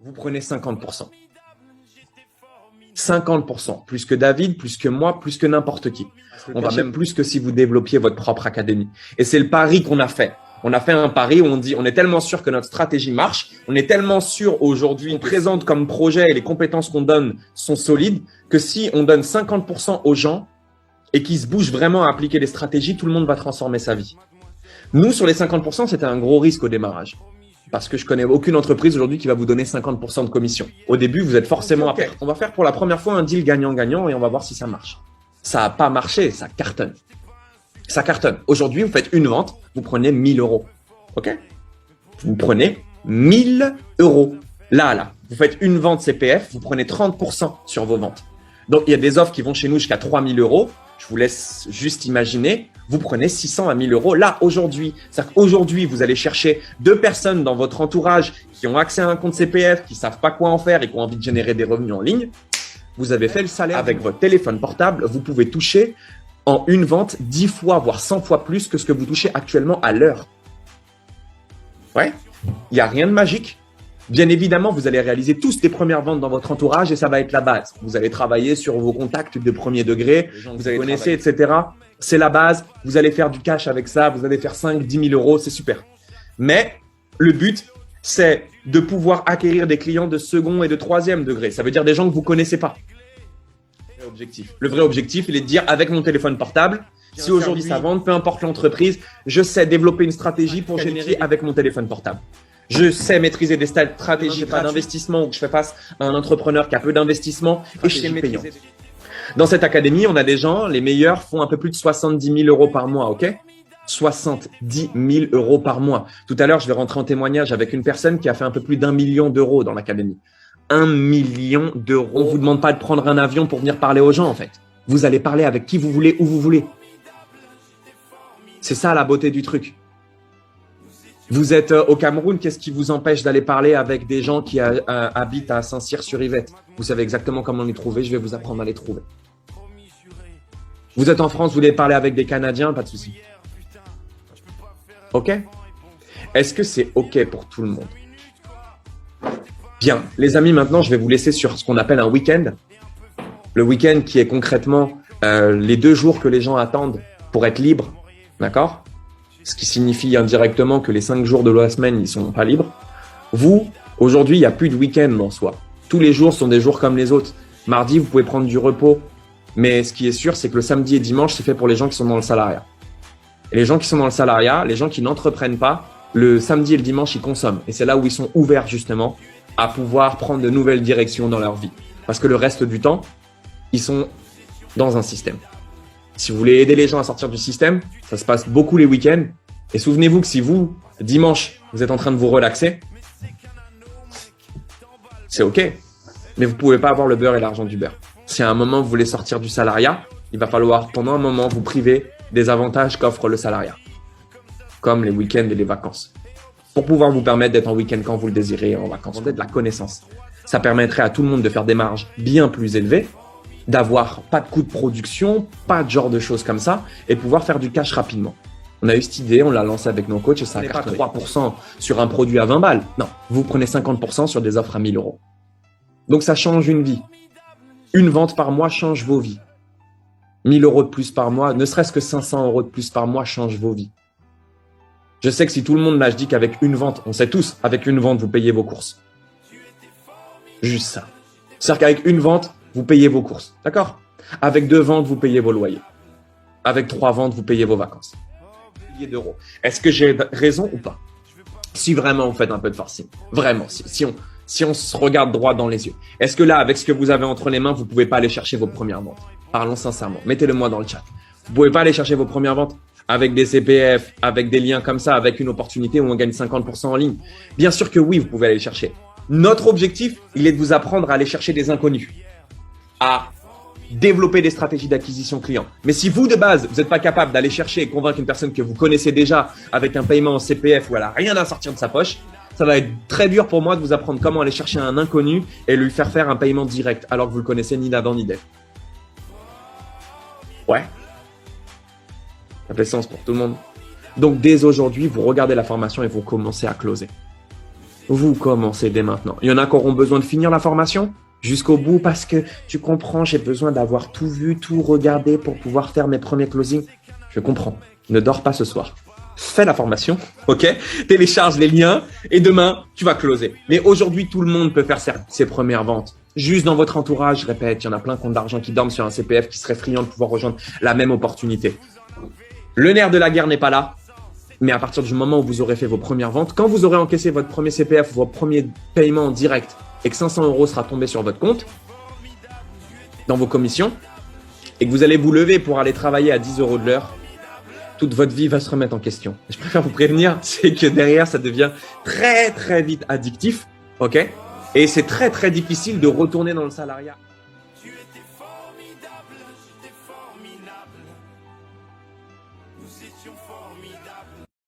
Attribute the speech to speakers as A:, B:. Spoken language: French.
A: vous prenez 50%. 50%, plus que David, plus que moi, plus que n'importe qui. On va même plus que si vous développiez votre propre académie. Et c'est le pari qu'on a fait. On a fait un pari où on dit, on est tellement sûr que notre stratégie marche, on est tellement sûr aujourd'hui, on présente comme projet et les compétences qu'on donne sont solides, que si on donne 50% aux gens et qu'ils se bougent vraiment à appliquer les stratégies, tout le monde va transformer sa vie. Nous, sur les 50%, c'était un gros risque au démarrage. Parce que je connais aucune entreprise aujourd'hui qui va vous donner 50% de commission. Au début, vous êtes forcément à perdre. On va faire pour la première fois un deal gagnant-gagnant et on va voir si ça marche. Ça n'a pas marché, ça cartonne. Ça cartonne. Aujourd'hui, vous faites une vente, vous prenez 1000 euros. OK? Vous prenez 1000 euros. Là. Vous faites une vente CPF, vous prenez 30% sur vos ventes. Donc, il y a des offres qui vont chez nous jusqu'à 3000 euros. Je vous laisse juste imaginer. Vous prenez 600 à 1000 euros là, aujourd'hui. C'est-à-dire qu'aujourd'hui, vous allez chercher 2 personnes dans votre entourage qui ont accès à un compte CPF, qui savent pas quoi en faire et qui ont envie de générer des revenus en ligne. Vous avez fait le salaire avec votre téléphone portable. Vous pouvez toucher en une vente 10 fois, voire 100 fois plus que ce que vous touchez actuellement à l'heure. Ouais, il n'y a rien de magique. Bien évidemment, vous allez réaliser tous des premières ventes dans votre entourage et ça va être la base. Vous allez travailler sur vos contacts de premier degré, vous allez connaître, etc. C'est la base. Vous allez faire du cash avec ça. Vous allez faire 5, 10 000 euros. C'est super. Mais le but, c'est de pouvoir acquérir des clients de second et de troisième degré. Ça veut dire des gens que vous connaissez pas. Le vrai objectif, il est de dire avec mon téléphone portable, si aujourd'hui ça vend, peu importe l'entreprise, je sais développer une stratégie pour générer avec mon téléphone portable. Je sais maîtriser des stratégies d'investissement où je fais face à un entrepreneur qui a peu d'investissement et je sais maîtriser. Dans cette académie, on a des gens, les meilleurs font un peu plus de 70 000 euros par mois, ok? 70 000 euros par mois. Tout à l'heure, je vais rentrer en témoignage avec une personne qui a fait un peu plus d'1 million d'euros dans l'académie. 1 million d'euros. On vous demande pas de prendre un avion pour venir parler aux gens, en fait. Vous allez parler avec qui vous voulez, où vous voulez. C'est ça la beauté du truc. Vous êtes au Cameroun, qu'est-ce qui vous empêche d'aller parler avec des gens qui habitent à Saint-Cyr-sur-Yvette? Vous savez exactement comment les trouver, je vais vous apprendre à les trouver. Vous êtes en France, vous voulez parler avec des Canadiens, pas de souci. OK? Est-ce que c'est OK pour tout le monde? Bien, les amis, maintenant, je vais vous laisser sur ce qu'on appelle un week-end. Le week-end qui est concrètement les 2 jours que les gens attendent pour être libres, d'accord? Ce qui signifie indirectement que les 5 jours de la semaine, ils sont pas libres. Vous, aujourd'hui, il n'y a plus de week-end en soi. Tous les jours sont des jours comme les autres. Mardi, vous pouvez prendre du repos. Mais ce qui est sûr, c'est que le samedi et dimanche, c'est fait pour les gens qui sont dans le salariat. Et les gens qui sont dans le salariat, les gens qui n'entreprennent pas, le samedi et le dimanche, ils consomment. Et c'est là où ils sont ouverts justement à pouvoir prendre de nouvelles directions dans leur vie. Parce que le reste du temps, ils sont dans un système. Si vous voulez aider les gens à sortir du système, ça se passe beaucoup les week-ends. Et souvenez-vous que si vous, dimanche, vous êtes en train de vous relaxer, c'est OK. Mais vous ne pouvez pas avoir le beurre et l'argent du beurre. Si à un moment, vous voulez sortir du salariat, il va falloir pendant un moment vous priver des avantages qu'offre le salariat, comme les week-ends et les vacances, pour pouvoir vous permettre d'être en week-end quand vous le désirez, en vacances, d'être de la connaissance. Ça permettrait à tout le monde de faire des marges bien plus élevées, d'avoir pas de coûts de production, pas de genre de choses comme ça, et pouvoir faire du cash rapidement. On a eu cette idée, on l'a lancé avec nos coachs et ça a pas 3% sur un produit à 20 balles. Non, vous prenez 50% sur des offres à 1000 euros. Donc ça change une vie. Une vente par mois change vos vies. 1000 euros de plus par mois, ne serait-ce que 500 euros de plus par mois change vos vies. Je sais que si tout le monde là, je dis qu'avec une vente, on sait tous, avec une vente, vous payez vos courses. Juste ça. C'est-à-dire qu'avec une vente, vous payez vos courses. D'accord? Avec 2 ventes, vous payez vos loyers. Avec 3 ventes, vous payez vos vacances. Milliers d'euros. Est-ce que j'ai raison ou pas? Si vraiment vous faites un peu de forcing. Vraiment. Si on se regarde droit dans les yeux. Est-ce que là, avec ce que vous avez entre les mains, vous pouvez pas aller chercher vos premières ventes? Parlons sincèrement. Mettez-le moi dans le chat. Vous pouvez pas aller chercher vos premières ventes avec des CPF, avec des liens comme ça, avec une opportunité où on gagne 50% en ligne? Bien sûr que oui, vous pouvez aller le chercher. Notre objectif, il est de vous apprendre à aller chercher des inconnus, à développer des stratégies d'acquisition client. Mais si vous, de base, vous n'êtes pas capable d'aller chercher et convaincre une personne que vous connaissez déjà avec un paiement en CPF où elle n'a rien à sortir de sa poche, ça va être très dur pour moi de vous apprendre comment aller chercher un inconnu et lui faire faire un paiement direct alors que vous le connaissez ni d'avant ni d'être. Ouais. Ça fait sens pour tout le monde. Donc, dès aujourd'hui, vous regardez la formation et vous commencez à closer. Vous commencez dès maintenant. Il y en a qui auront besoin de finir la formation jusqu'au bout parce que tu comprends, j'ai besoin d'avoir tout vu, tout regardé pour pouvoir faire mes premiers closings. Je comprends. Ne dors pas ce soir. Fais la formation, ok? Télécharge les liens et demain, tu vas closer. Mais aujourd'hui, tout le monde peut faire ses premières ventes. Juste dans votre entourage, je répète, il y en a plein qui ont de l'argent qui dorment sur un CPF qui seraient friands de pouvoir rejoindre la même opportunité. Le nerf de la guerre n'est pas là. Mais à partir du moment où vous aurez fait vos premières ventes, quand vous aurez encaissé votre premier CPF, votre premier paiement en direct et que 500 € sera tombé sur votre compte, dans vos commissions, et que vous allez vous lever pour aller travailler à 10 € de l'heure, toute votre vie va se remettre en question. Je préfère vous prévenir, c'est que derrière, ça devient très, très vite addictif, ok? Et c'est très, très difficile de retourner dans le salariat.